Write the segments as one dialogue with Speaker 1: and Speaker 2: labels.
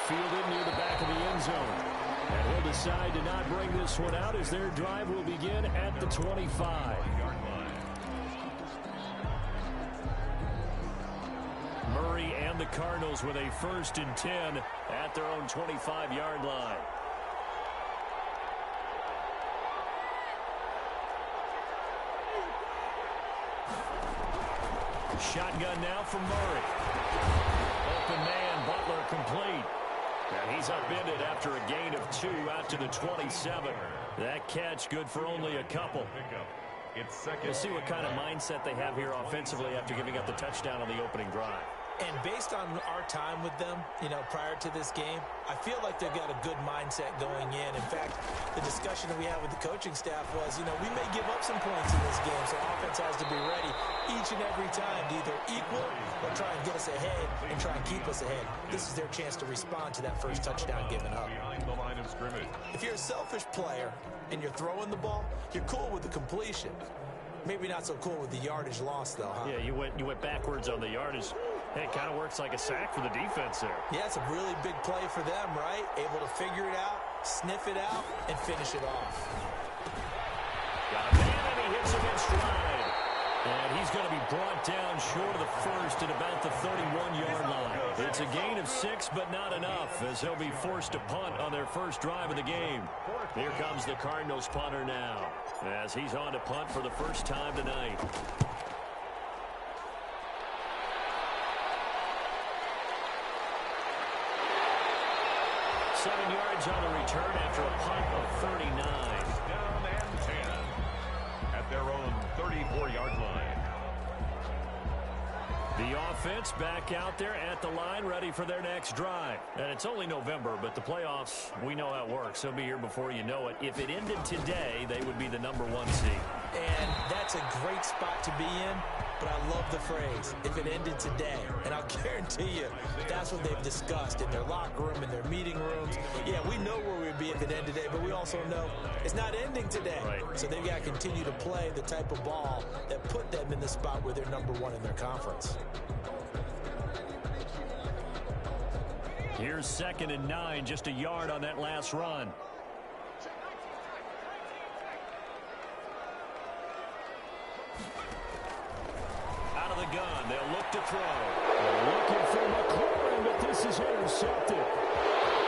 Speaker 1: fielded near the back of the end zone. And he'll decide to not bring this one out as their drive will begin at the 25. Murray and the Cardinals with a 1st and 10 at their own 25-yard line. Shotgun now from Murray. Open man, Butler complete. And he's upended after a gain of 2 out to the 27. That catch good for only a couple. We'll see what kind of mindset they have here offensively after giving up the touchdown on the opening drive.
Speaker 2: And based on our time with them, prior to this game, I feel like they've got a good mindset going in. In fact, the discussion that we had with the coaching staff was, we may give up some points in this game, so offense has to be ready each and every time to either equal or try and get us ahead and try and keep us ahead. This is their chance to respond to that first touchdown given up.
Speaker 3: Behind the line of scrimmage.
Speaker 2: If you're a selfish player and you're throwing the ball, you're cool with the completion. Maybe not so cool with the yardage loss, though, huh?
Speaker 1: Yeah, you went backwards on the yardage. Hey, it kind of works like a sack for the defense there.
Speaker 2: Yeah, it's a really big play for them, right? Able to figure it out, sniff it out, and finish it off.
Speaker 1: Got a man, and he hits him in stride. And he's going to be brought down short of the first at about the 31-yard line. It's a gain of 6, but not enough, as they'll be forced to punt on their first drive of the game. Here comes the Cardinals punter now, as he's on to punt for the first time tonight. Seven yards on the return after a punt of 39.
Speaker 3: Down and 10 at their own 34-yard line.
Speaker 1: The offense back out there at the line, ready for their next drive. And it's only November, but the playoffs, we know how it works. They'll be here before you know it. If it ended today, they would be the #1 seed.
Speaker 2: And that's a great spot to be in, but I love the phrase, if it ended today. And I'll guarantee you, that's what they've discussed in their locker room, in their meeting rooms. Yeah, we know where we'd be if it ended today, but we also know it's not ending today.
Speaker 1: Right.
Speaker 2: So they've got to continue to play the type of ball that put them in the spot where they're #1 in their conference.
Speaker 1: Here's 2nd and 9, just a yard on that last run. Out of the gun, they'll look to throw. They're looking for McLaurin, but this is intercepted.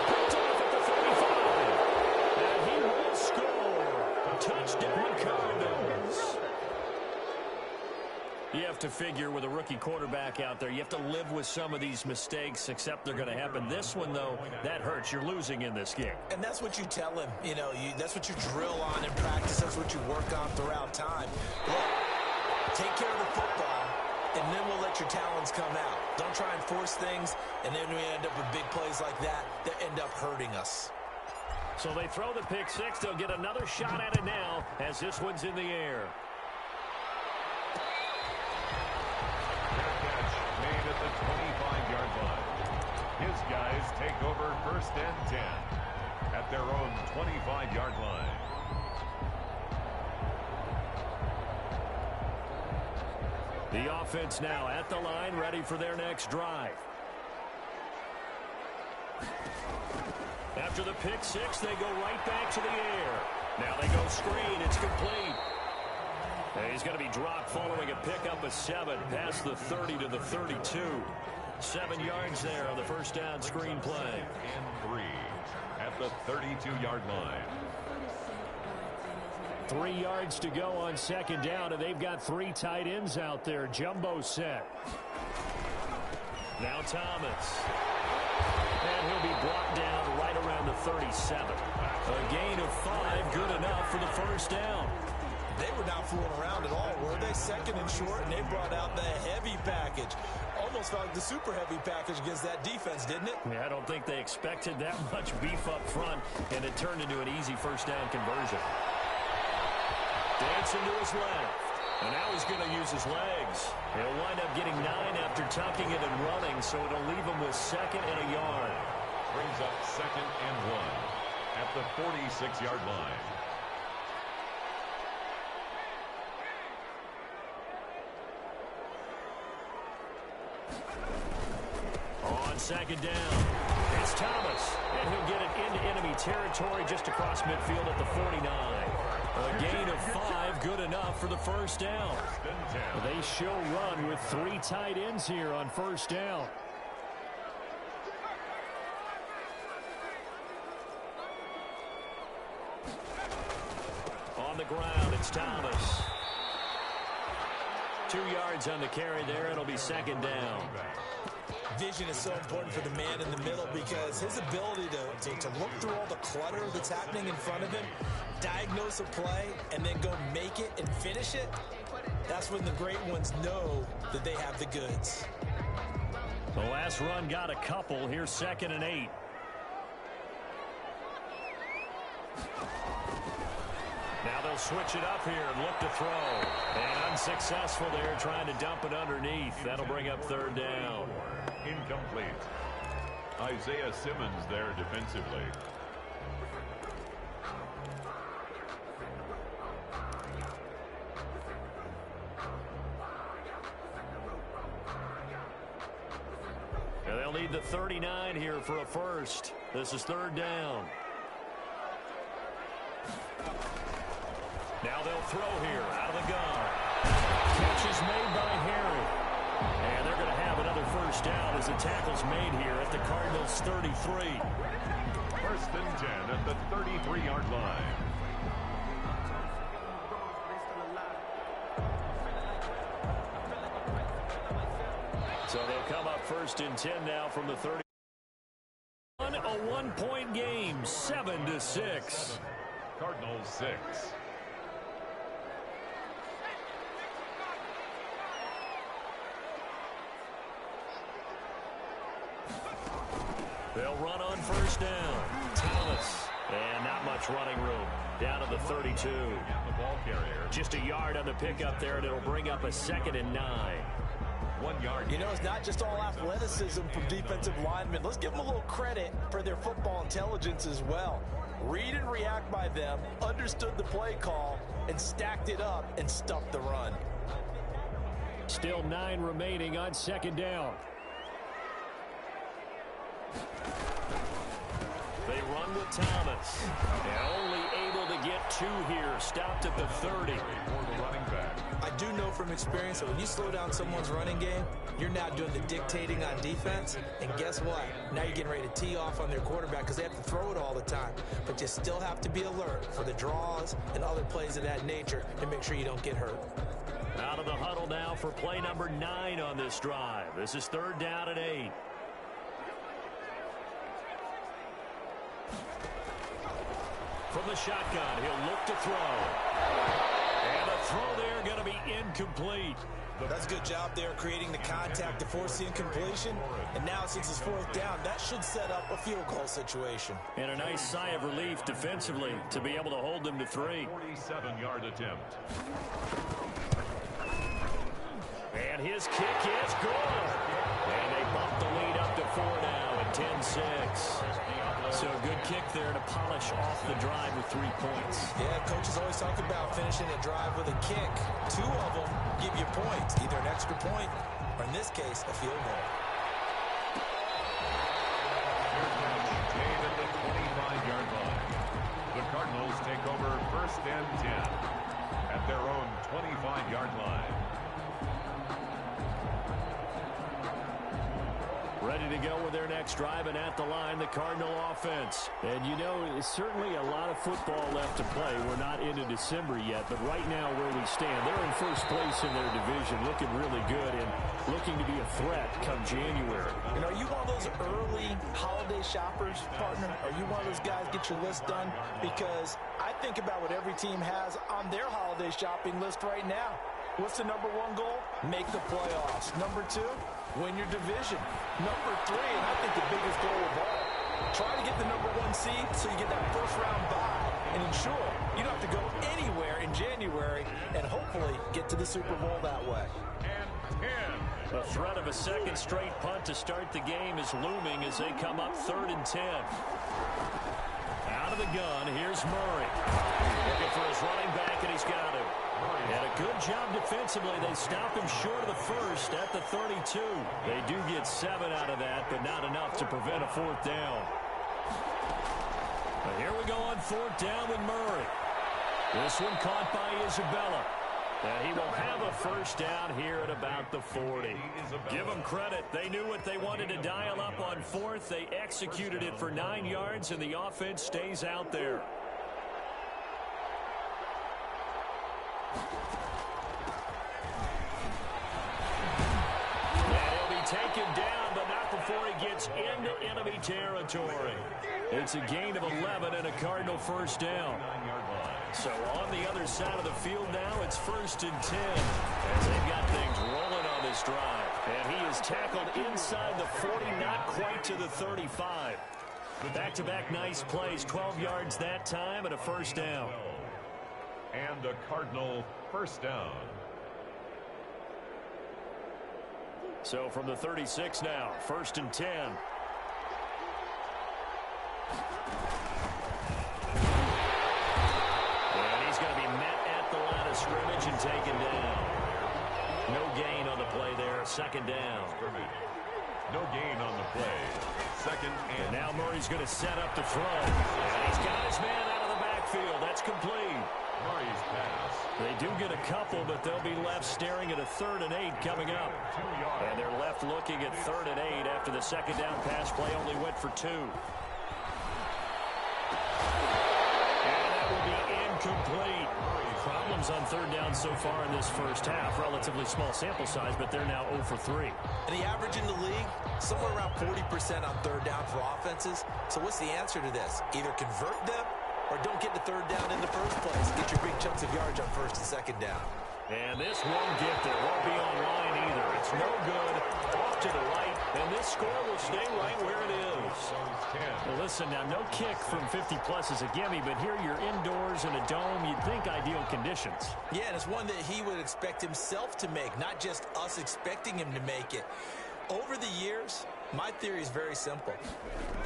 Speaker 1: Picked off at the 35. And he will score. Touchdown Cardinals. You have to figure with a rookie quarterback out there, you have to live with some of these mistakes, except they're going to happen. This one, though, that hurts. You're losing in this game.
Speaker 2: And that's what you tell him. That's what you drill on in practice. That's what you work on throughout time. Look, take care of the football, and then we'll let your talents come out. Don't try and force things, and then we end up with big plays like that end up hurting us.
Speaker 1: So they throw the pick six. They'll get another shot at it now as this one's in the air.
Speaker 3: Made at the 25-yard line. His guys take over 1st and 10 at their own 25-yard line.
Speaker 1: The offense now at the line, ready for their next drive. After the pick six, they go right back to the air. Now they go screen. It's complete. And he's going to be dropped following a pickup of 7 past the 30 to the 32. 7 yards there on the first down screen play.
Speaker 3: And 3 at the 32-yard line.
Speaker 1: 3 yards to go on 2nd down, and they've got 3 tight ends out there. Jumbo set. Now Thomas. And he'll be brought down right around the 37. A gain of 5, good enough for the first down.
Speaker 2: They were not fooling around at all, were they? 2nd and short, and they brought out the heavy package. Almost felt like the super heavy package against that defense, didn't it?
Speaker 1: Yeah, I don't think they expected that much beef up front, and it turned into an easy first down conversion. Dancing to his left, and now he's going to use his legs. He'll wind up getting 9 after tucking it and running, so it'll leave him with 2nd and a yard.
Speaker 3: Brings up 2nd and 1 at the 46-yard line.
Speaker 1: On 2nd down. It's Thomas, and he'll get it into enemy territory just across midfield at the 49. A gain of 5, good enough for the first down. They show run with 3 tight ends here on first down. On the ground, it's Thomas. 2 yards on the carry there. It'll be second down.
Speaker 2: Vision is so important for the man in the middle because his ability to look through all the clutter that's happening in front of him, diagnose a play, and then go make it and finish it, that's when the great ones know that they have the goods.
Speaker 1: The last run got a couple. Here's 2nd and 8. Now they'll switch it up here and look to throw. And unsuccessful there, trying to dump it underneath. That'll bring up 3rd down.
Speaker 3: Incomplete. Isaiah Simmons there defensively.
Speaker 1: And they'll need the 39 here for a first. This is 3rd down. Now they'll throw here out of the gun. Catch is made by Harry. And they're going to have another first down as the tackle's made here at the Cardinals' 33.
Speaker 3: 1st and 10 at the 33-yard line.
Speaker 1: So they'll come up 1st and 10 now from the 30. A 1-point game, 7-6.
Speaker 3: Cardinals 6.
Speaker 1: They'll run on first down. Thomas. And not much running room. Down to the 32.
Speaker 3: The ball carrier.
Speaker 1: Just a yard on the pickup there, and it'll bring up a 2nd and 9.
Speaker 3: 1 yard.
Speaker 2: You know, it's not just all athleticism from defensive linemen. Let's give them a little credit for their football intelligence as well. Read and react by them, understood the play call, and stacked it up and stuffed the run.
Speaker 1: Still 9 remaining on 2nd down. They run with Thomas. And only able to get 2 here. Stopped at the 30.
Speaker 3: For the running back.
Speaker 2: I do know from experience that when you slow down someone's running game, you're now doing the dictating on defense. And guess what? Now you're getting ready to tee off on their quarterback because they have to throw it all the time. But you still have to be alert for the draws and other plays of that nature to make sure you don't get hurt.
Speaker 1: Out of the huddle now for play number 9 on this drive. This is 3rd down and 8. From the shotgun, he'll look to throw. And the throw there going to be incomplete.
Speaker 2: That's a good job there creating the contact to force the incompletion. And now since it's 4th down, that should set up a field goal situation.
Speaker 1: And a nice sigh of relief defensively to be able to hold them to 3.
Speaker 3: 47-yard attempt.
Speaker 1: And his kick is good. And they bump the lead up to 4 now at 10-6. So a good kick there to polish off the drive with 3 points.
Speaker 2: Yeah, coaches always talk about finishing a drive with a kick. 2 of them give you points, either an extra point or, in this case, a field goal.
Speaker 3: Gain at the 25-yard line. The Cardinals take over 1st and 10 at their own 25-yard line.
Speaker 1: Ready to go with their next drive, and at the line, the Cardinal offense. And you know, it's certainly a lot of football left to play. We're not into December yet, but right now where we stand, they're in 1st place in their division, looking really good and looking to be a threat come January.
Speaker 2: And are you one of those early holiday shoppers, partner? Are you one of those guys get your list done? Because I think about what every team has on their holiday shopping list right now. What's the number 1 goal? Make the playoffs. Number 2, win your division. Number 3, and I think the biggest goal of all, try to get the number 1 seed so you get that 1st round bye and ensure you don't have to go anywhere in January and hopefully get to the Super Bowl that way.
Speaker 3: And 10.
Speaker 1: The threat of a 2nd straight punt to start the game is looming as they come up 3rd and 10. Out of the gun, here's Murray. Looking for his running back, and he's got him. And a good job defensively. They stop him short of the first at the 32. They do get 7 out of that, but not enough to prevent a fourth down. But here we go on fourth down with Murray. This one caught by Isabella. And he will have a first down here at about the 40. Give them credit. They knew what they wanted to dial up on fourth. They executed it for 9 yards, and the offense stays out there. And he'll be taken down, but not before he gets into enemy territory. It's a gain of 11 and a Cardinal first down. So on the other side of the field now, it's 1st and 10 as they've got things rolling on this drive. And he is tackled inside the 40, not quite to the 35. Back-to-back nice plays, 12 yards that time and a first down.
Speaker 3: And a Cardinal first down.
Speaker 1: So from the 36 now, 1st and 10. Scrimmage and taken down. No gain on the play there. 2nd down.
Speaker 3: No gain on the play. 2nd and
Speaker 1: now Murray's going to set up to throw. And he's got his man out of the backfield. That's complete.
Speaker 3: Murray's pass.
Speaker 1: They do get a couple, but they'll be left staring at a 3rd and 8 coming up. And they're left looking at 3rd and 8 after the 2nd down pass play only went for 2. And that will be incomplete. Problems on 3rd down so far in this first half. Relatively small sample size, but they're now 0 for 3.
Speaker 2: And the average in the league, somewhere around 40% on 3rd down for offenses. So what's the answer to this? Either convert them or don't get to 3rd down in the first place. Get your big chunks of yards on 1st and 2nd down.
Speaker 1: And this won't get there. Won't be online either. It's no good. Off to the right. And this score will stay right where it is. Well, listen, now, no kick from 50-plus is a gimme, but here you're indoors in a dome. You'd think ideal conditions.
Speaker 2: Yeah, and it's one that he would expect himself to make, not just us expecting him to make it. Over the years, my theory is very simple.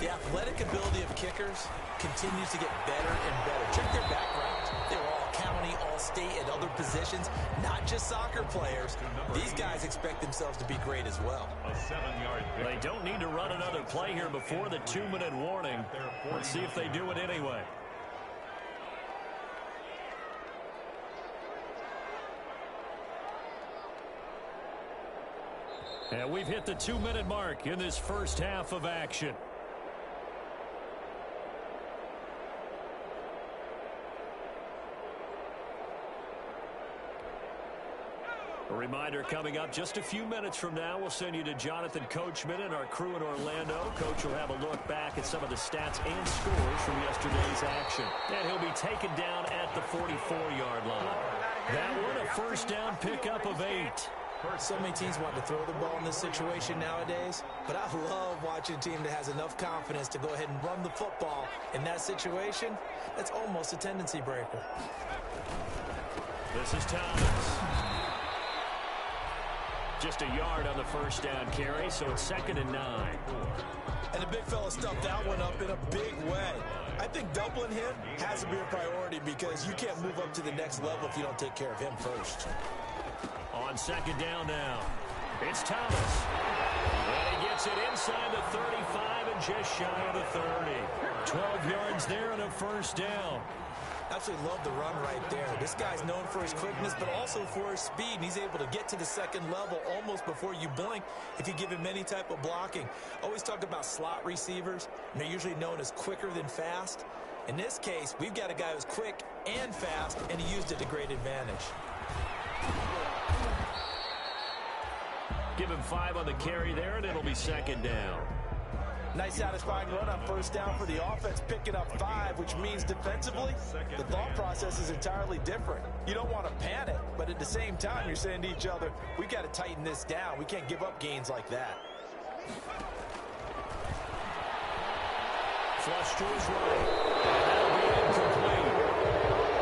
Speaker 2: The athletic ability of kickers continues to get better and better. Check their backgrounds. They were all county, all state, at other positions, not just soccer players. These guys expect themselves to be great as well.
Speaker 3: A 7-yard pick.
Speaker 1: They don't need to run another play here before the 2-minute warning. Let's see if they do it anyway. And we've hit the 2-minute mark in this first half of action. A reminder coming up just a few minutes from now, we'll send you to Jonathan Coachman and our crew in Orlando. Coach will have a look back at some of the stats and scores from yesterday's action. And he'll be taken down at the 44-yard line. That one, a first down pickup of 8.
Speaker 2: So many teams want to throw the ball in this situation nowadays, but I love watching a team that has enough confidence to go ahead and run the football in that situation. That's almost a tendency breaker.
Speaker 1: This is Thomas. Just a yard on the first down carry, so it's 2nd and 9.
Speaker 2: And the big fella stuffed that one up in a big way. I think doubling him has to be a priority because you can't move up to the next level if you don't take care of him first.
Speaker 1: On 2nd down now, it's Thomas. And he gets it inside the 35 and just shy of the 30. 12 yards there and a first down.
Speaker 2: Absolutely love the run right there. This guy's known for his quickness, but also for his speed. And he's able to get to the second level almost before you blink if you give him any type of blocking. Always talk about slot receivers, and they're usually known as quicker than fast. In this case, we've got a guy who's quick and fast, and he used it to great advantage.
Speaker 1: Give him 5 on the carry there, and it'll be 2nd down.
Speaker 2: Nice satisfying run on first down for the offense, picking up 5, which means defensively, the thought process is entirely different. You don't want to panic, but at the same time, you're saying to each other, we've got to tighten this down. We can't give up gains like that.
Speaker 1: Flush to his right. That'll be incomplete.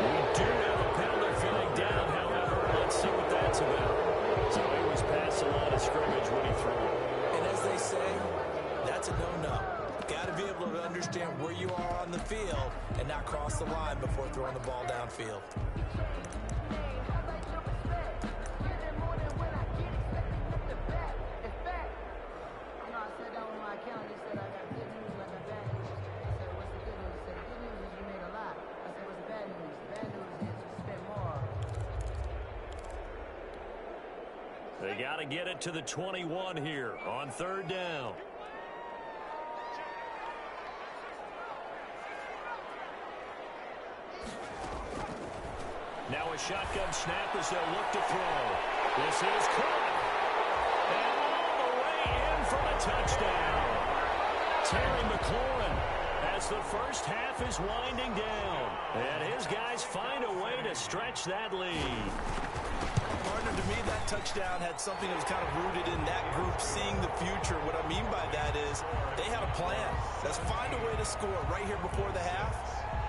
Speaker 1: We do have a penalty flag down, however. Let's see what that's about. So he was past the line of scrimmage when he threw it.
Speaker 2: And as they say, that's a no-no. Got to be able to understand where you are on the field and not cross the line before throwing the ball downfield.
Speaker 1: They got to get it to the 21 here on third down. Now a shotgun snap as they'll look to throw. This is caught. And all the way in for the touchdown. Terry McLaurin as the first half is winding down. And his guys find a way to stretch that lead.
Speaker 2: Partner, to me, that touchdown had something that was kind of rooted in that group seeing the future. What I mean by that is they had a plan. Let's find a way to score right here before the half.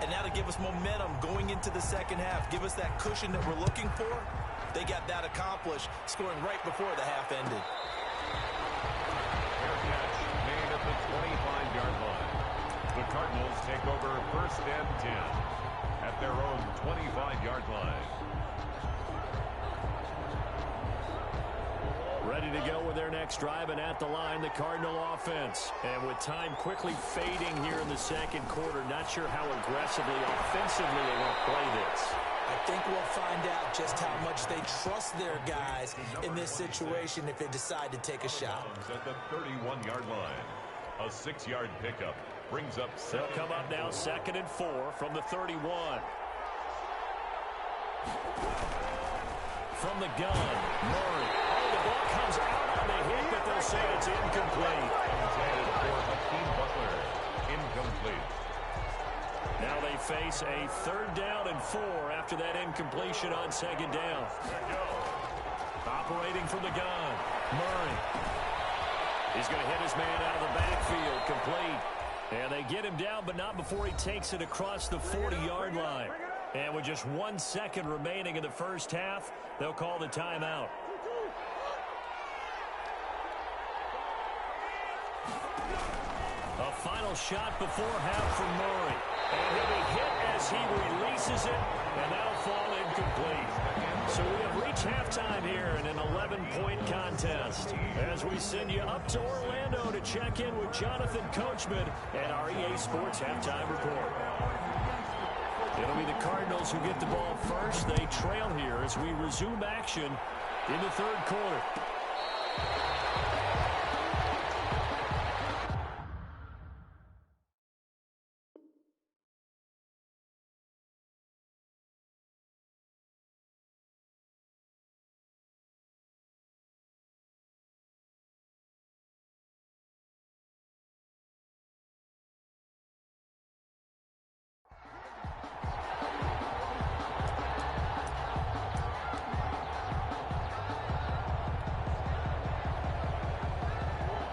Speaker 2: And now to give us momentum going into the second half, give us that cushion that we're looking for. They got that accomplished, scoring right before the half ended.
Speaker 3: Fair catch made at the 25-yard line. The Cardinals take over first and 10 at their own 25-yard line.
Speaker 1: Ready to go with their next drive, and at the line, the Cardinal offense. And with time quickly fading here in the second quarter, not sure how aggressively, offensively they want to play this.
Speaker 2: I think we'll find out just how much they trust their guys in this situation if they decide to take a shot.
Speaker 3: At the 31-yard line, a 6-yard pickup brings up
Speaker 1: They'll come up now 2nd and 4 from the 31. From the gun, Murray. Oh, the ball comes out on the hit, but they'll say it's incomplete.
Speaker 3: Intended for Hakeem Butler. Incomplete.
Speaker 1: Now they face a 3rd down and 4 after that incompletion on 2nd down. Operating from the gun, Murray. He's going to hit his man out of the backfield, complete. And they get him down, but not before he takes it across the 40-yard line. And with just 1 second remaining in the first half, they'll call the timeout. A final shot before half from Murray. And he'll be hit as he releases it, and that'll fall incomplete. So we have reached halftime here in an 11-point contest as we send you up to Orlando to check in with Jonathan Coachman and our EA Sports Halftime Report. It'll be the Cardinals who get the ball first. They trail here as we resume action in the 3rd quarter.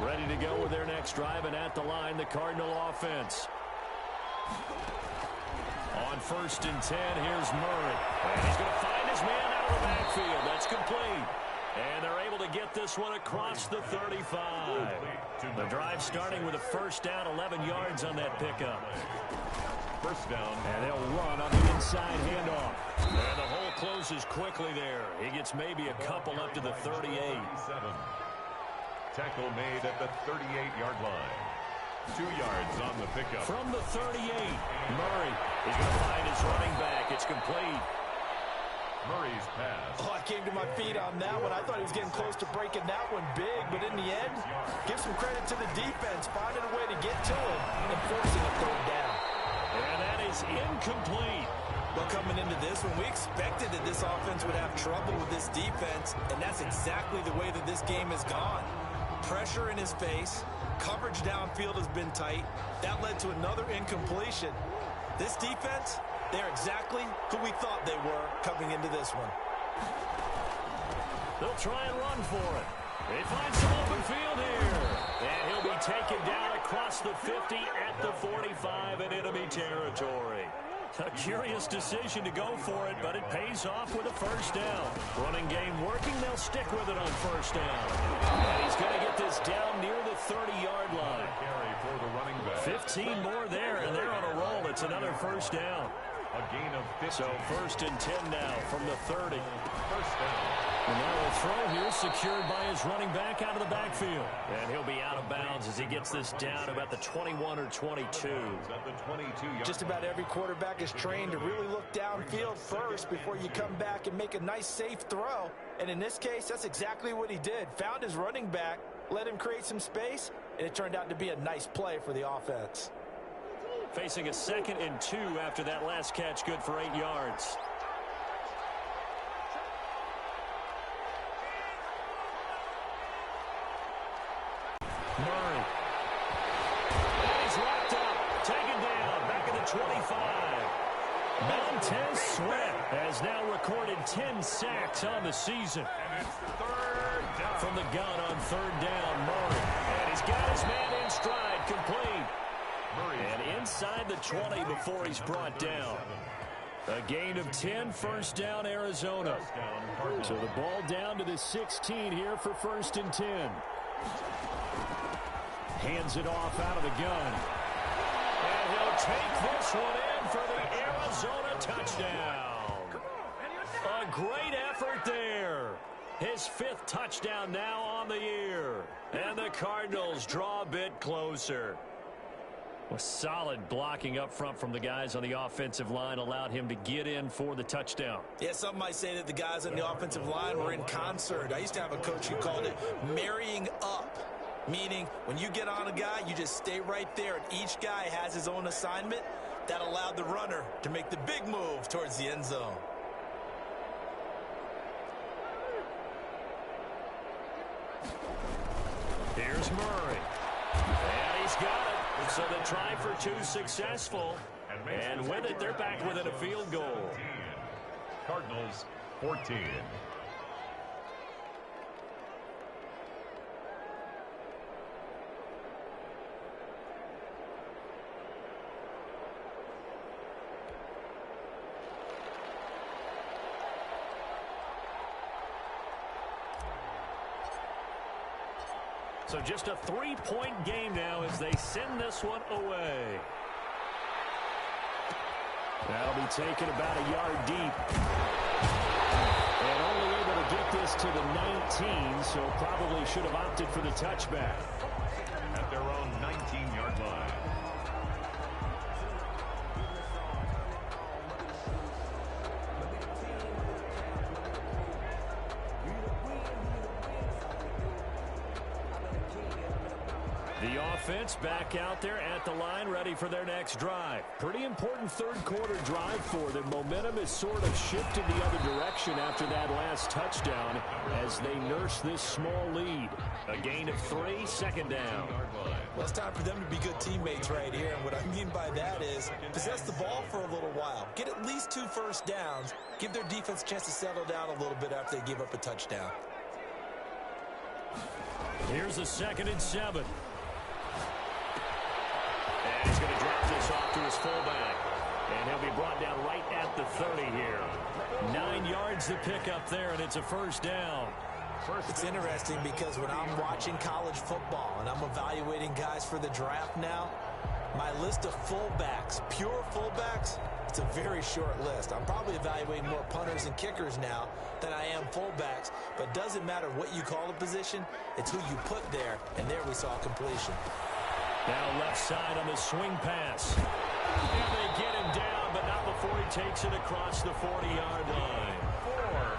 Speaker 1: Ready to go with their next drive, and at the line, the Cardinal offense. On 1st and 10, here's Murray. And he's going to find his man out of the backfield. That's complete. And they're able to get this one across the 35. The drive starting with a 1st down, 11 yards on that pickup.
Speaker 3: 1st down.
Speaker 1: And they'll run on the inside handoff. And the hole closes quickly there. He gets maybe a couple up to the 38.
Speaker 3: Tackle made at the 38-yard line. 2 yards on the pickup.
Speaker 1: From the 38, Murray is going to find his running back. It's complete.
Speaker 3: Murray's pass.
Speaker 2: Oh, I came to my feet on that one. I thought he was getting close to breaking that one big, but in the end, give some credit to the defense, finding a way to get to it and forcing a 3rd down.
Speaker 1: And that is incomplete.
Speaker 2: Well, coming into this one, we expected that this offense would have trouble with this defense, and that's exactly the way that this game has gone. Pressure in his face. Coverage downfield has been tight. That led to another incompletion. This defense, they're exactly who we thought they were coming into this one.
Speaker 1: They'll try and run for it. They find some open field here. And he'll be taken down across the 50 at the 45 in enemy territory. A curious decision to go for it, but it pays off with a 1st down. Running game working, they'll stick with it on 1st down. And he's going to get this down near the 30-yard line.
Speaker 3: Carry for the running back.
Speaker 1: 15 more there, and they're on a roll. It's another 1st down.
Speaker 3: A gain of 15.
Speaker 1: So 1st and 10 now from the 30.
Speaker 3: 1st down.
Speaker 1: And now a throw here secured by his running back out of the backfield. And he'll be out of bounds as he gets this down about the 21 or 22.
Speaker 2: Just about every quarterback is trained to really look downfield first before you come back and make a nice safe throw. And in this case, that's exactly what he did. Found his running back, let him create some space, and it turned out to be a nice play for the offense.
Speaker 1: Facing a 2nd and 2 after that last catch, good for 8 yards. Murray. And he's locked up. Taken down. Back at the 25. Montez Sweat has now recorded 10 sacks on the season.
Speaker 3: And it's 3rd down.
Speaker 1: From the gun on 3rd down, Murray. And he's got his man in stride, complete. And inside the 20 before he's brought down. A gain of 10, 1st down, Arizona. So the ball down to the 16 here for 1st and 10. Hands it off out of the gun. And he'll take this one in for the Arizona touchdown. A great effort there. His 5th touchdown now on the year. And the Cardinals draw a bit closer. Well, solid blocking up front from the guys on the offensive line allowed him to get in for the touchdown.
Speaker 2: Yeah, some might say that the guys on the offensive line were in concert. I used to have a coach who called it marrying up, meaning when you get on a guy, you just stay right there, and each guy has his own assignment. That allowed the runner to make the big move towards the end zone.
Speaker 1: Here's Murray. And he's got it. So the try for 2 successful. And with it, they're back within a field goal.
Speaker 3: Cardinals 14.
Speaker 1: So just a 3-point game now as they send this one away. That'll be taken about a yard deep. And only able to get this to the 19, so probably should have opted for the touchback.
Speaker 3: At their own 19-yard line.
Speaker 1: The offense back out there at the line, ready for their next drive. Pretty important 3rd quarter drive for them. Momentum has sort of shifted the other direction after that last touchdown as they nurse this small lead. A gain of 3, 2nd down.
Speaker 2: Well, it's time for them to be good teammates right here. And what I mean by that is possess the ball for a little while. Get at least 2 first downs. Give their defense a chance to settle down a little bit after they give up a touchdown.
Speaker 1: Here's a 2nd and 7. And he's going to drop this off to his fullback. And he'll be brought down right at the 30 here. 9 yards to pick up there, and it's a 1st down.
Speaker 2: It's interesting because when I'm watching college football and I'm evaluating guys for the draft now, my list of fullbacks, pure fullbacks, it's a very short list. I'm probably evaluating more punters and kickers now than I am fullbacks, but it doesn't matter what you call a position, it's who you put there, and there we saw completion.
Speaker 1: Now left side on the swing pass. And they get him down, but not before he takes it across the 40-yard line.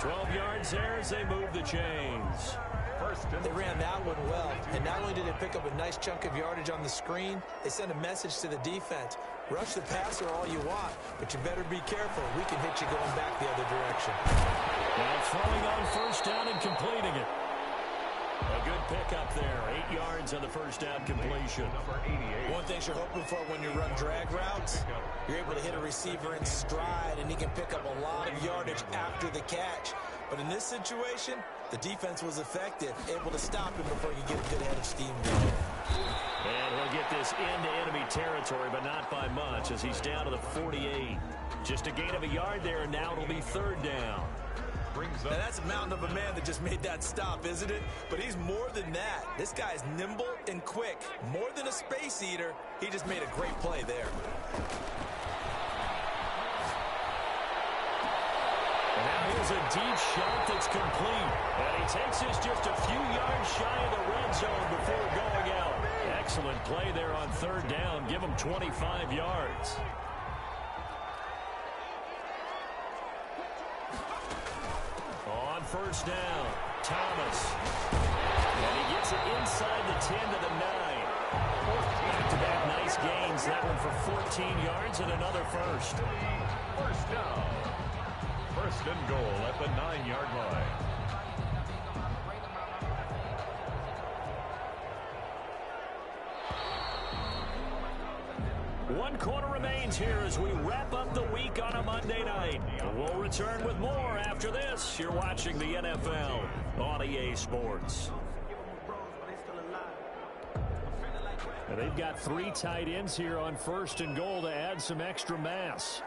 Speaker 1: 12 yards there as they move the chains.
Speaker 2: They ran that one well, and not only did they pick up a nice chunk of yardage on the screen, they sent a message to the defense. Rush the passer all you want, but you better be careful. We can hit you going back the other direction.
Speaker 1: Now throwing on 1st down and completing it. A good pickup there. 8 yards on the 1st down completion.
Speaker 2: One thing you're hoping for when you run drag routes, you're able to hit a receiver in stride, and he can pick up a lot of yardage after the catch. But in this situation, the defense was effective, able to stop him before he could get a good head of steam going.
Speaker 1: And he'll get this into enemy territory, but not by much as he's down to the 48. Just a gain of a yard there, and now it'll be 3rd down.
Speaker 2: Now that's a mountain of a man that just made that stop, isn't it? But he's more than that. This guy's nimble and quick. More than a space eater, he just made a great play there.
Speaker 1: And now is a deep shot that's complete. And he takes this just a few yards shy of the red zone before going out. Excellent play there on third down. Give him 25 yards. On first down, Thomas. And he gets it inside the 10 to the 9. Back-to-back nice gains. That one for 14 yards and another first.
Speaker 3: First down. First and goal at the 9-yard line.
Speaker 1: One quarter remains here as we wrap up the week on a Monday night. We'll return with more after this. You're watching the NFL on EA Sports. And they've got 3 tight ends here on first and goal to add some extra mass.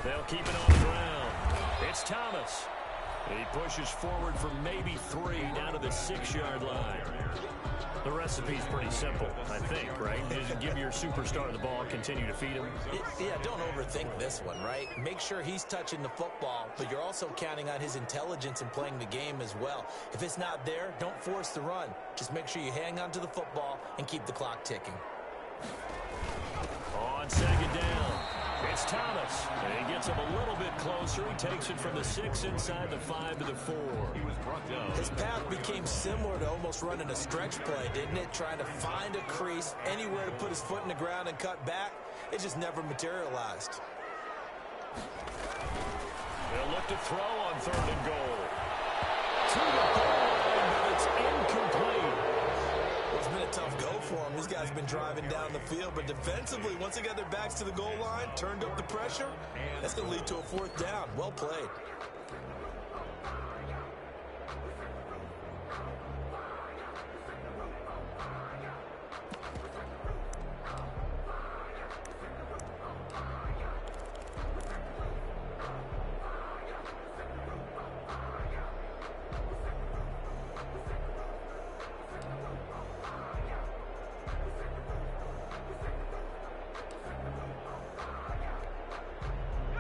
Speaker 1: They'll keep it on the ground. It's Thomas. He pushes forward for maybe 3 down to the 6-yard line. The recipe's pretty simple, I think, right? Just give your superstar the ball, continue to feed him.
Speaker 2: Yeah, don't overthink this one, right? Make sure he's touching the football, but you're also counting on his intelligence in playing the game as well. If it's not there, don't force the run. Just make sure you hang on to the football and keep the clock ticking.
Speaker 1: On second down, it's Thomas. And he gets him a little bit closer. He takes it from the 6 inside the 5 to the 4.
Speaker 3: He was brought down.
Speaker 2: His path became similar to almost running a stretch play, didn't it? Trying to find a crease, anywhere to put his foot in the ground and cut back. It just never materialized.
Speaker 1: They'll look to throw on third and goal. To the goal line, but it's incomplete.
Speaker 2: It's been a tough go for him. These guys have been driving down the field, but defensively, once they got their backs to the goal line, turned up the pressure, that's going to lead to a 4th down. Well played.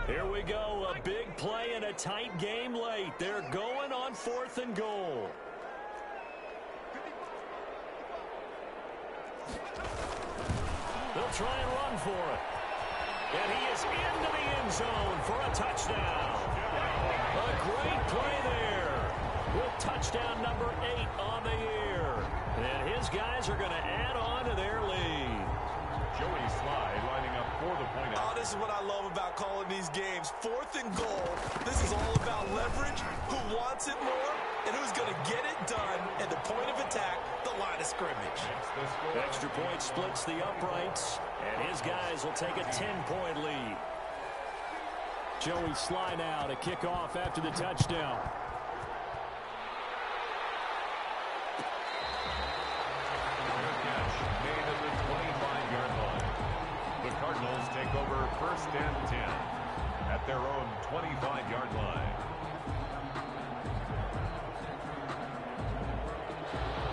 Speaker 1: Here we go, a big play and a tight game late. They're going on 4th and goal. They'll try and run for it. And he is into the end zone for a touchdown. A great play there with touchdown number 8 on the year. And his guys are going to add on to their lead.
Speaker 3: Joey Slide lining up for the point out.
Speaker 2: Oh, this is what I love about calling these games. 4th and goal. This is all about leverage, who wants it more, and who's going to get it done at the point of attack, the line of scrimmage.
Speaker 1: Extra point splits the uprights, and his guys will take a 10-point lead. Joey Slide now to kick off after the touchdown.
Speaker 3: Cardinals take over first and 10 at their own 25-yard line.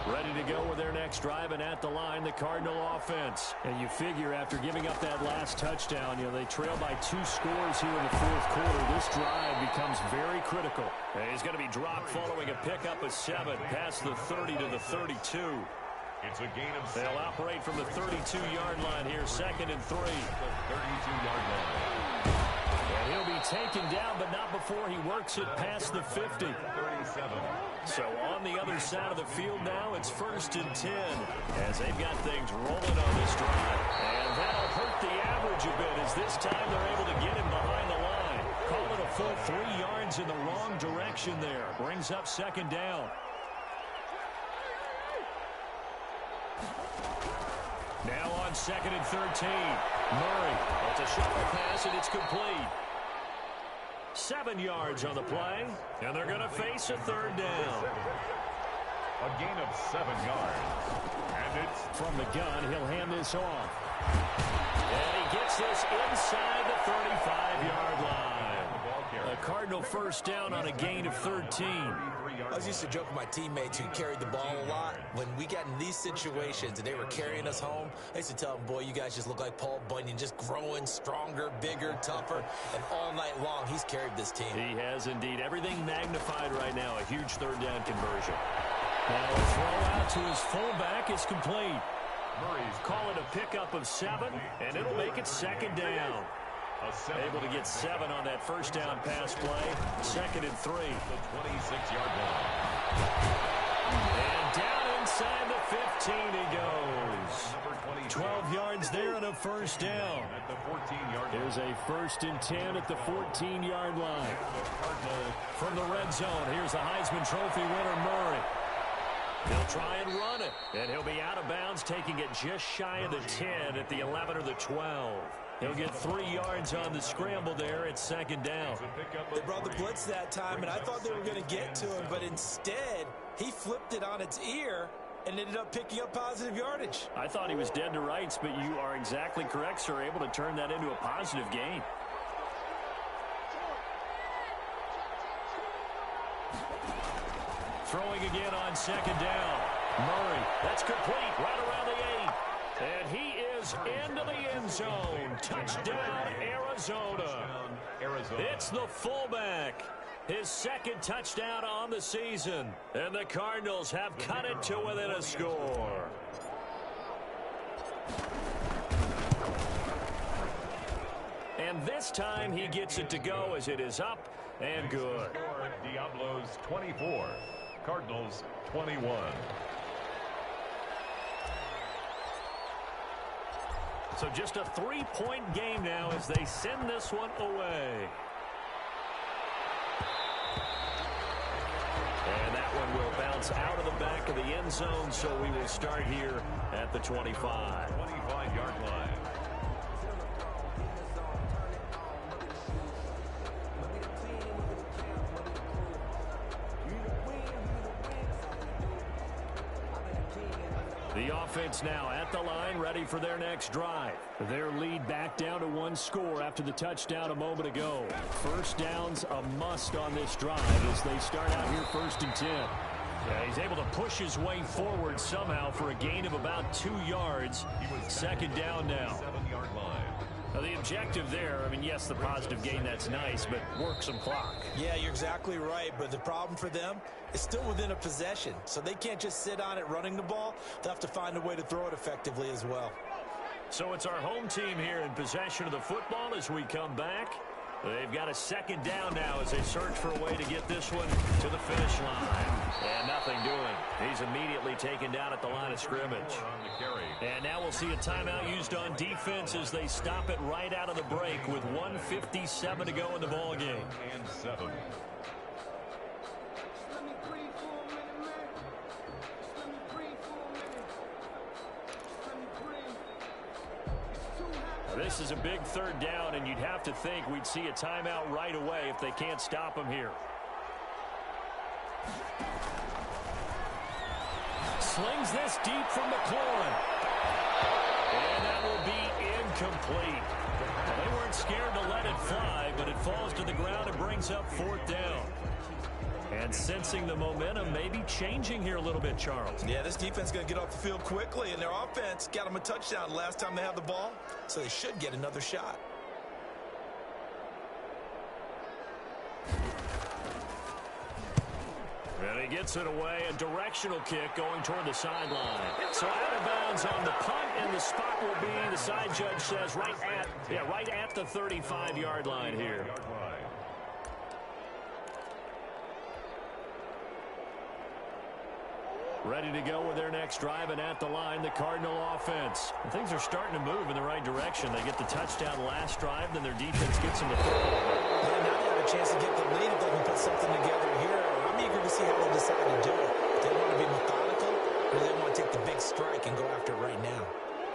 Speaker 1: Ready to go with their next drive, and at the line, the Cardinal offense. And you figure after giving up that last touchdown, they trail by 2 scores here in the 4th quarter. This drive becomes very critical. And he's going to be dropped following a pickup of 7 past the 30 to the 32.
Speaker 3: It's a gain of 7.
Speaker 1: They'll operate from the 32-yard line here, 2nd and 3.
Speaker 3: 32-yard line.
Speaker 1: And he'll be taken down, but not before he works it past the 50.
Speaker 3: 37.
Speaker 1: So on the other side of the field now, it's 1st and 10 as they've got things rolling on this drive. And that'll hurt the average a bit as this time they're able to get him behind the line. Call it a full 3 yards in the wrong direction there. Brings up 2nd down. Now on 2nd and 13. Murray. It's a short pass, and it's complete. 7 yards on the play, and they're going to face a 3rd down.
Speaker 3: A gain of 7 yards. And it's
Speaker 1: from the gun. He'll hand this off. And he gets this inside the 35-yard line. A Cardinal first down on a gain of 13.
Speaker 2: I was used to joke with my teammates who carried the ball a lot. When we got in these situations and they were carrying us home, I used to tell them, boy, you guys just look like Paul Bunyan, just growing stronger, bigger, tougher. And all night long, he's carried this team.
Speaker 1: He has indeed. Everything magnified right now. A huge third down conversion. Now a throw out to his fullback is complete. Murray's call it a pickup of 7, and it'll make it second down. Able to get 7 on that first down pass play. Second and 3.
Speaker 3: The 26-yard line.
Speaker 1: And down inside the 15 he goes. 12 yards there and a first down.
Speaker 3: At the 14-yard line.
Speaker 1: There's a first and 10 at the 14-yard line. From the red zone, here's the Heisman Trophy winner, Murray. He'll try and run it, and he'll be out of bounds, taking it just shy of the 10 at the 11 or the 12. He'll get 3 yards on the scramble there at second down.
Speaker 2: They brought the blitz that time, and I thought they were going to get to him, but instead, he flipped it on its ear and ended up picking up positive yardage.
Speaker 1: I thought he was dead to rights, but you are exactly correct, sir, able to turn that into a positive gain. Throwing again on second down. Murray, that's complete, right around the 8. And he is into the end zone. Touchdown, Arizona. It's the fullback. His second touchdown on the season. And the Cardinals have cut it to within a score. And this time he gets it to go as it is up and good.
Speaker 3: Diablos 24. Cardinals 21.
Speaker 1: So just a 3-point game now as they send this one away. And that one will bounce out of the back of the end zone, so we will start here at the 25.
Speaker 3: 25-yard line.
Speaker 1: The offense now at the line, ready for their next drive. Their lead back down to 1 score after the touchdown a moment ago. First down's a must on this drive as they start out here first and 10. Yeah, he's able to push his way forward somehow for a gain of about 2 yards. Second down now.
Speaker 3: 7-yard line.
Speaker 1: Now the objective there, I mean, yes, the positive gain, that's nice, but work some clock.
Speaker 2: Yeah, you're exactly right, but the problem for them is still within a possession, so they can't just sit on it running the ball. They'll have to find a way to throw it effectively as well.
Speaker 1: So it's our home team here in possession of the football as we come back. They've got a second down now as they search for a way to get this one to the finish line. And nothing doing. He's immediately taken down at the line of scrimmage. And now we'll see a timeout used on defense as they stop it right out of the break with 1:57 to go in the ballgame.
Speaker 3: And 7.
Speaker 1: This is a big third down, and you'd have to think we'd see a timeout right away if they can't stop him here. Slings this deep from McLaurin. And that will be incomplete. Well, they weren't scared to let it fly, but it falls to the ground and brings up 4th down. And sensing the momentum maybe changing here a little bit, Charles.
Speaker 2: Yeah, this defense is going to get off the field quickly, and their offense got them a touchdown last time they had the ball, so they should get another shot.
Speaker 1: And he gets it away, a directional kick going toward the sideline. So out of bounds on the punt, and the spot will be, the side judge says, right at the 35-yard line here. Ready to go with their next drive, and at the line, the Cardinal offense. And things are starting to move in the right direction. They get the touchdown last drive, then their defense gets them the throw.
Speaker 2: Yeah, now they have a chance to get the lead if they can put something together here. I'm eager to see how they decide to do it. They want to be methodical, or they want to take the big strike and go after it right now.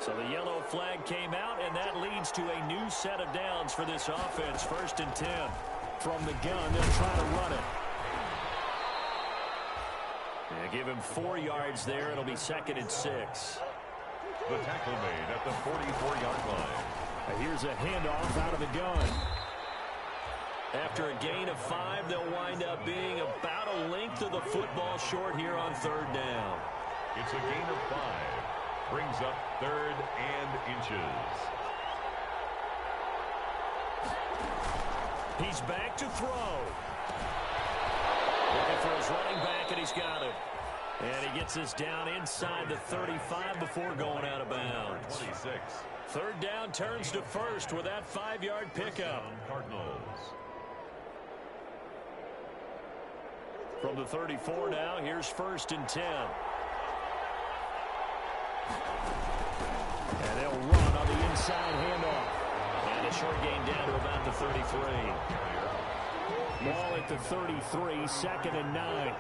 Speaker 1: So the yellow flag came out, and that leads to a new set of downs for this offense. 1st and 10. From the gun, they'll try to run it. Yeah, give him 4 yards there. It'll be 2nd and 6.
Speaker 3: The tackle made at the 44-yard line.
Speaker 1: Here's a handoff out of the gun. After a gain of 5, they'll wind up being about a length of the football short here on 3rd down.
Speaker 3: It's a gain of 5. Brings up 3rd and inches.
Speaker 1: He's back to throw. Looking for his running back, and he's got it. And he gets us down inside the 35 before going out of bounds.
Speaker 3: 26.
Speaker 1: 3rd down turns to 1st with that 5-yard pickup.
Speaker 3: Cardinals.
Speaker 1: From the 34 now, here's 1st and 10. And they'll run on the inside handoff. And a short gain down to about the 33. Ball at the 33, 2nd and 9.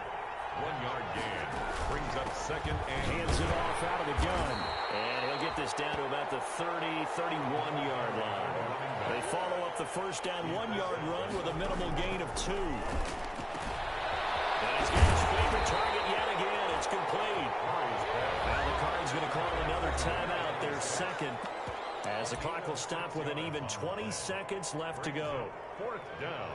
Speaker 3: 1-yard gain. Brings up 2nd and...
Speaker 1: Hands it off out of the gun. And he'll get this down to about the 30, 31-yard line. They follow up the 1st down 1-yard run with a minimal gain of 2. And he's got his favorite target yet again. It's complete. Now the Cards going to call another timeout, their 2nd, as the clock will stop with an even 20 seconds left to go.
Speaker 3: 4th down.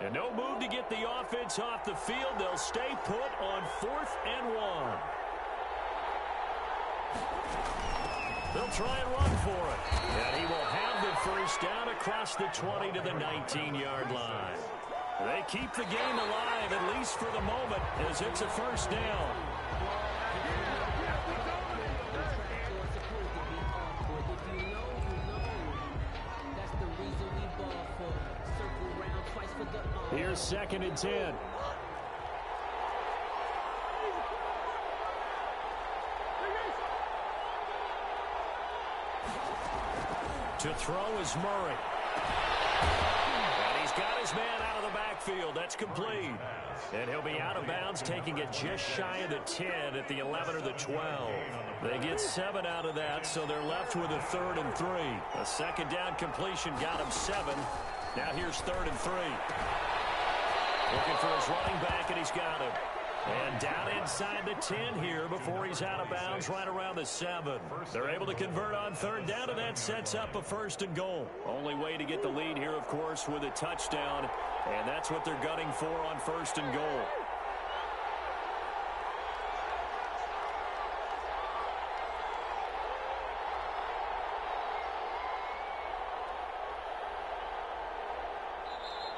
Speaker 1: And no move to get the offense off the field. They'll stay put on 4th and 1. They'll try and run for it. And he will have the 1st down across the 20 to the 19-yard line. They keep the game alive, at least for the moment, as it's a 1st down. Here's 2nd and 10. To throw is Murray. And he's got his man out of the backfield. That's complete. And he'll be out of bounds, taking it just shy of the 10 at the 11 or the 12. They get 7 out of that, so they're left with a 3rd and 3. A 2nd down completion got him 7. Now here's 3rd and 3. Looking for his running back, and he's got him. And down inside the 10 here before he's out of bounds right around the 7. They're able to convert on 3rd down, and that sets up a 1st and goal. Only way to get the lead here, of course, with a touchdown, and that's what they're gunning for on 1st and goal.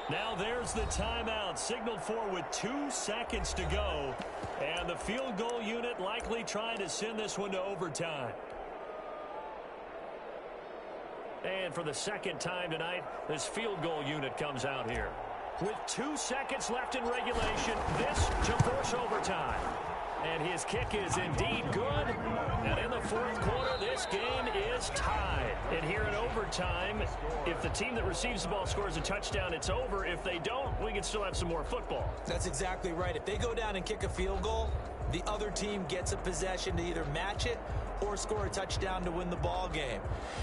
Speaker 1: Now there's the timeout, signaled for with 2 seconds to go. And the field goal unit likely trying to send this one to overtime. And for the 2nd time tonight, this field goal unit comes out here. With 2 seconds left in regulation, this to force overtime. And his kick is indeed good. And in the 4th quarter, this game is tied. And here in overtime, if the team that receives the ball scores a touchdown, it's over. If they don't, we can still have some more football.
Speaker 2: That's exactly right. If they go down and kick a field goal, the other team gets a possession to either match it or score a touchdown to win the ball game.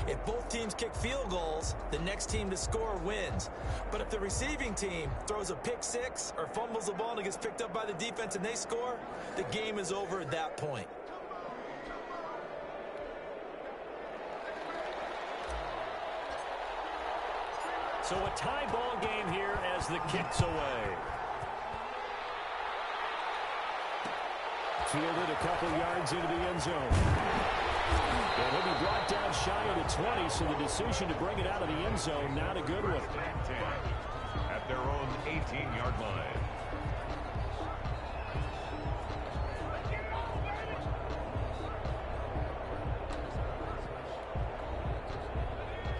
Speaker 2: If both teams kick field goals, the next team to score wins. But if the receiving team throws a pick 6 or fumbles the ball and it gets picked up by the defense and they score, the game is over at that point.
Speaker 1: So a tie ball game here as the kick's away. Fielded a couple yards into the end zone. And he'll be brought down shy of the 20, so the decision to bring it out of the end zone, not a good one.
Speaker 3: At their own 18-yard line.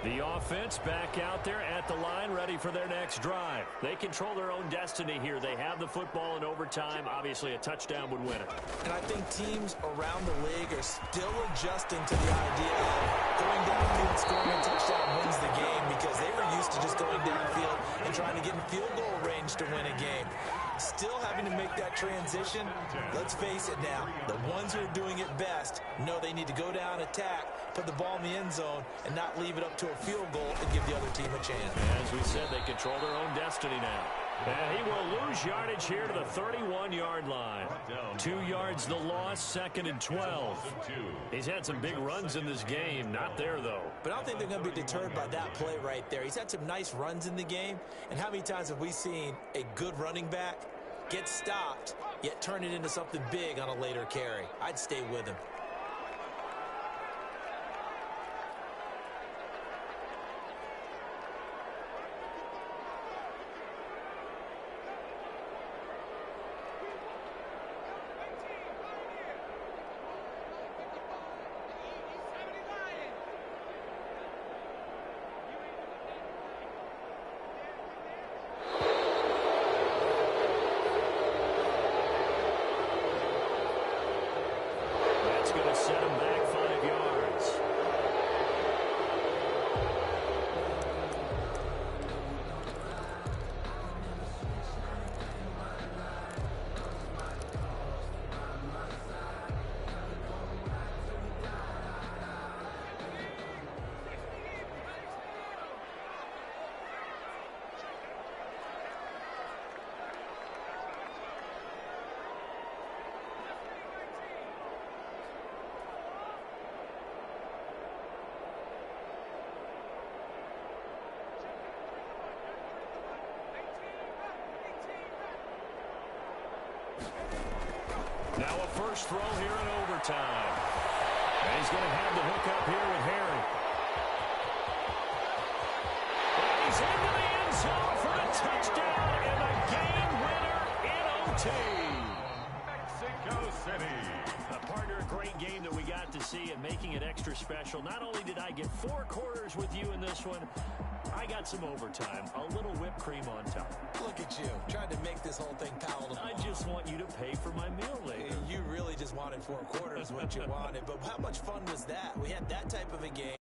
Speaker 1: The offense back out there at the line, ready for their next drive. They control their own destiny here. They have the football in overtime. Obviously, a touchdown would win it.
Speaker 2: And I think teams around the league are still adjusting to the idea of going downfield and scoring a touchdown wins the game, because they were used to just going downfield and trying to get in field goal range to win a game. Still having to make that transition. Let's face it now, the ones who are doing it best know they need to go down, attack, put the ball in the end zone, and not leave it up to a field goal and give the other team a chance.
Speaker 1: As we said, they control their own destiny now. And he will lose yardage here to the 31-yard line. 2 yards the loss, 2nd and 12. He's had some big runs in this game. Not there, though.
Speaker 2: But I don't think they're going to be deterred by that play right there. He's had some nice runs in the game. And how many times have we seen a good running back get stopped, yet turn it into something big on a later carry? I'd stay with him.
Speaker 1: Set him back 5 yards. Now a first throw here in overtime. And he's going to have the hook up here with Harry. And he's into the end zone for the touchdown and the game winner in OT.
Speaker 3: Mexico City.
Speaker 1: Partner, a great game that we got to see and making it extra special. Not only did I get 4 quarters with you in this one, I got some overtime, a little whipped cream on top.
Speaker 2: Look at you, trying to make this whole thing palatable.
Speaker 1: I just want you to pay for my meal later.
Speaker 2: You really just wanted 4 quarters, what you wanted. But how much fun was that? We had that type of a game.